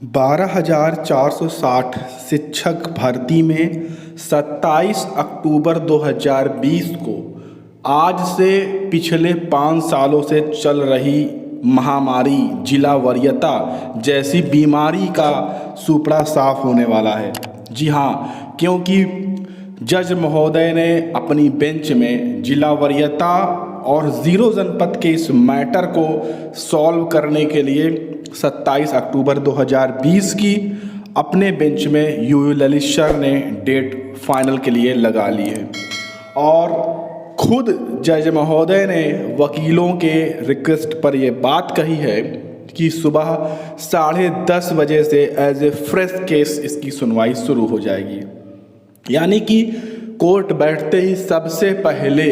12,460 शिक्षक भर्ती में 27 अक्टूबर 2020 को आज से पिछले 5 सालों से चल रही महामारी जिला वरीयता जैसी बीमारी का सूपड़ा साफ होने वाला है। जी हाँ, क्योंकि जज महोदय ने अपनी बेंच में जिला वरीयता और ज़ीरो जनपद के इस मैटर को सॉल्व करने के लिए 27 अक्टूबर 2020 की अपने बेंच में यूयू ललित सर ने डेट फाइनल के लिए लगा ली है और खुद जज महोदय ने वकीलों के रिक्वेस्ट पर यह बात कही है कि सुबह 10:30 बजे से एज ए फ्रेश केस इसकी सुनवाई शुरू हो जाएगी। यानी कि कोर्ट बैठते ही सबसे पहले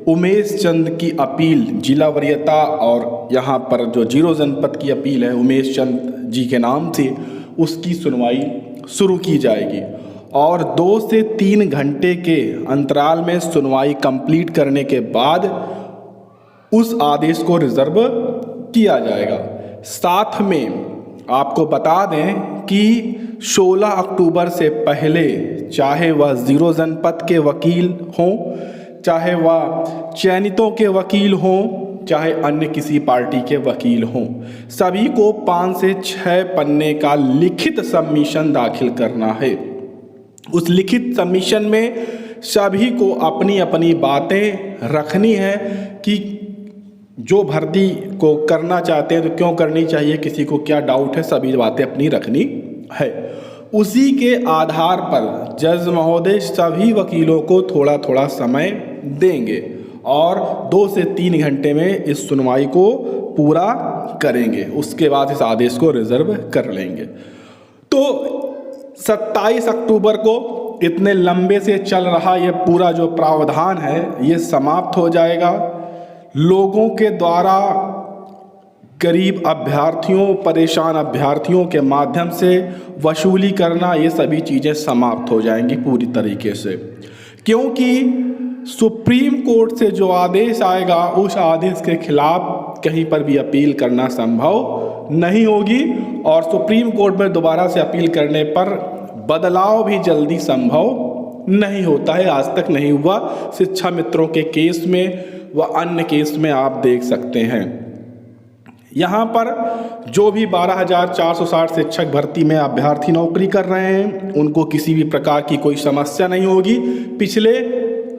उमेश चंद की अपील जिला वरीयता और यहाँ पर जो ज़ीरो जनपद की अपील है उमेश चंद जी के नाम से उसकी सुनवाई शुरू की जाएगी और 2 से 3 घंटे के अंतराल में सुनवाई कंप्लीट करने के बाद उस आदेश को रिजर्व किया जाएगा। साथ में आपको बता दें कि 16 अक्टूबर से पहले चाहे वह ज़ीरो जनपद के वकील हों, चाहे वह चयनितों के वकील हों, चाहे अन्य किसी पार्टी के वकील हों, सभी को 5 से 6 पन्ने का लिखित सबमिशन दाखिल करना है। उस लिखित सबमिशन में सभी को अपनी अपनी बातें रखनी है कि जो भर्ती को करना चाहते हैं तो क्यों करनी चाहिए, किसी को क्या डाउट है, सभी बातें अपनी रखनी है। उसी के आधार पर जज महोदय सभी वकीलों को थोड़ा थोड़ा समय देंगे और 2 से 3 घंटे में इस सुनवाई को पूरा करेंगे। उसके बाद इस आदेश को रिजर्व कर लेंगे। तो 27 अक्टूबर को इतने लंबे से चल रहा ये पूरा जो प्रावधान है ये समाप्त हो जाएगा। लोगों के द्वारा गरीब अभ्यर्थियों, परेशान अभ्यर्थियों के माध्यम से वसूली करना, ये सभी चीज़ें समाप्त हो जाएंगी पूरी तरीके से, क्योंकि सुप्रीम कोर्ट से जो आदेश आएगा उस आदेश के खिलाफ कहीं पर भी अपील करना संभव नहीं होगी और सुप्रीम कोर्ट में दोबारा से अपील करने पर बदलाव भी जल्दी संभव नहीं होता है। आज तक नहीं हुआ। शिक्षा मित्रों के केस में व अन्य केस में आप देख सकते हैं। यहाँ पर जो भी 12,460 शिक्षक भर्ती में अभ्यर्थी नौकरी कर रहे हैं उनको किसी भी प्रकार की कोई समस्या नहीं होगी। पिछले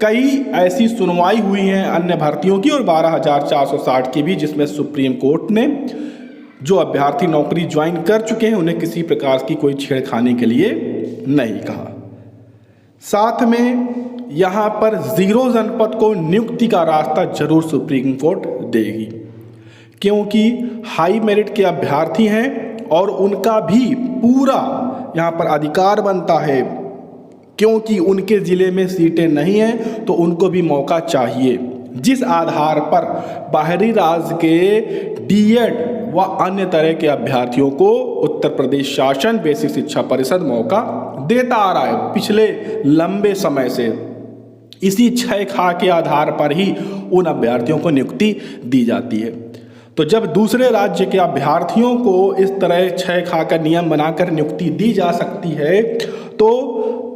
कई ऐसी सुनवाई हुई हैं अन्य भर्तियों की और 12,460 की भी, जिसमें सुप्रीम कोर्ट ने जो अभ्यर्थी नौकरी ज्वाइन कर चुके हैं उन्हें किसी प्रकार की कोई छेड़खानी के लिए नहीं कहा। साथ में यहाँ पर ज़ीरो जनपद को नियुक्ति का रास्ता जरूर सुप्रीम कोर्ट देगी, क्योंकि हाई मेरिट के अभ्यर्थी हैं और उनका भी पूरा यहाँ पर अधिकार बनता है, क्योंकि उनके ज़िले में सीटें नहीं हैं तो उनको भी मौका चाहिए। जिस आधार पर बाहरी राज्य के डीएड व अन्य तरह के अभ्यर्थियों को उत्तर प्रदेश शासन बेसिक शिक्षा परिषद मौका देता आ रहा है पिछले लंबे समय से, इसी 6 खा के आधार पर ही उन अभ्यर्थियों को नियुक्ति दी जाती है। तो जब दूसरे राज्य के अभ्यर्थियों को इस तरह 6 खा का नियम बनाकर नियुक्ति दी जा सकती है तो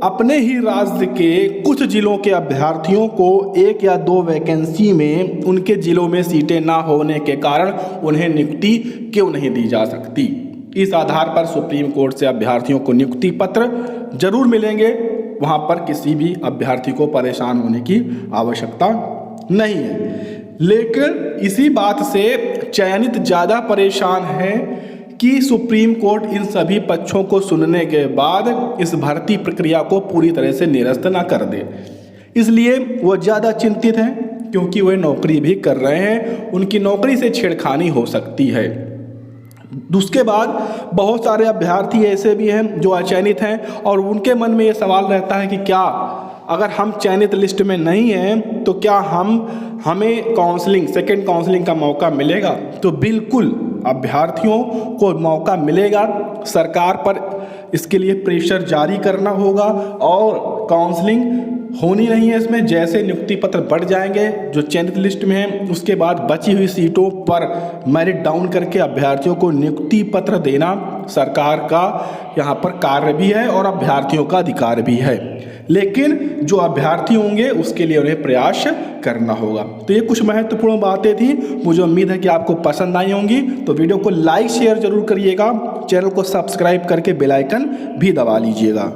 अपने ही राज्य के कुछ जिलों के अभ्यर्थियों को 1 या 2 वैकेंसी में उनके जिलों में सीटें ना होने के कारण उन्हें नियुक्ति क्यों नहीं दी जा सकती। इस आधार पर सुप्रीम कोर्ट से अभ्यर्थियों को नियुक्ति पत्र जरूर मिलेंगे। वहाँ पर किसी भी अभ्यर्थी को परेशान होने की आवश्यकता नहीं है। लेकिन इसी बात से चयनित ज़्यादा परेशान है कि सुप्रीम कोर्ट इन सभी पक्षों को सुनने के बाद इस भर्ती प्रक्रिया को पूरी तरह से निरस्त ना कर दे। इसलिए वो ज़्यादा चिंतित हैं, क्योंकि वे नौकरी भी कर रहे हैं, उनकी नौकरी से छेड़खानी हो सकती है। उसके बाद बहुत सारे अभ्यर्थी ऐसे भी हैं जो अचयनित हैं और उनके मन में ये सवाल रहता है कि क्या अगर हम चयनित लिस्ट में नहीं हैं तो क्या हमें काउंसलिंग, सेकंड काउंसलिंग का मौका मिलेगा? तो बिल्कुल अभ्यर्थियों को मौका मिलेगा। सरकार पर इसके लिए प्रेशर जारी करना होगा और काउंसलिंग होनी नहीं है इसमें। जैसे नियुक्ति पत्र बढ़ जाएंगे जो चयनित लिस्ट में है, उसके बाद बची हुई सीटों पर मेरिट डाउन करके अभ्यर्थियों को नियुक्ति पत्र देना सरकार का यहाँ पर कार्य भी है और अभ्यर्थियों का अधिकार भी है। लेकिन जो अभ्यर्थी होंगे उसके लिए उन्हें प्रयास करना होगा। तो ये कुछ महत्वपूर्ण बातें थी, मुझे उम्मीद है कि आपको पसंद आई होंगी। तो वीडियो को लाइक शेयर जरूर करिएगा, चैनल को सब्सक्राइब करके बेल आइकन भी दबा लीजिएगा।